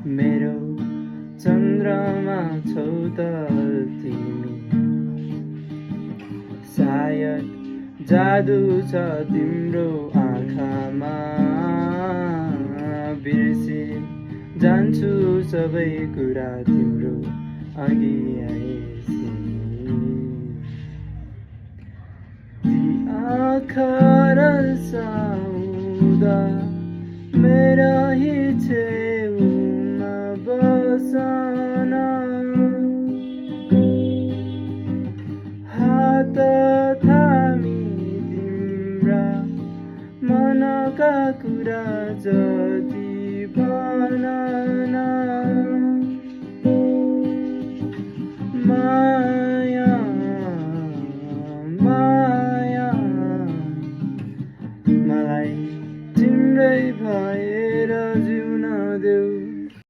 मेरो चन्द्रमा छौ त तिमी। सायद जादु छ तिम्रो आँखामा, बिर्सी जान्छु सबै कुरा तिम्रो अघि आएपछि। ती आँखा रसाउँदा मेरा ही छेउमा बसन, हात थामी तिम्रा मनका कुरा जति भन न। माया माया मलाई तिम्रै भएर जिउन देऊ।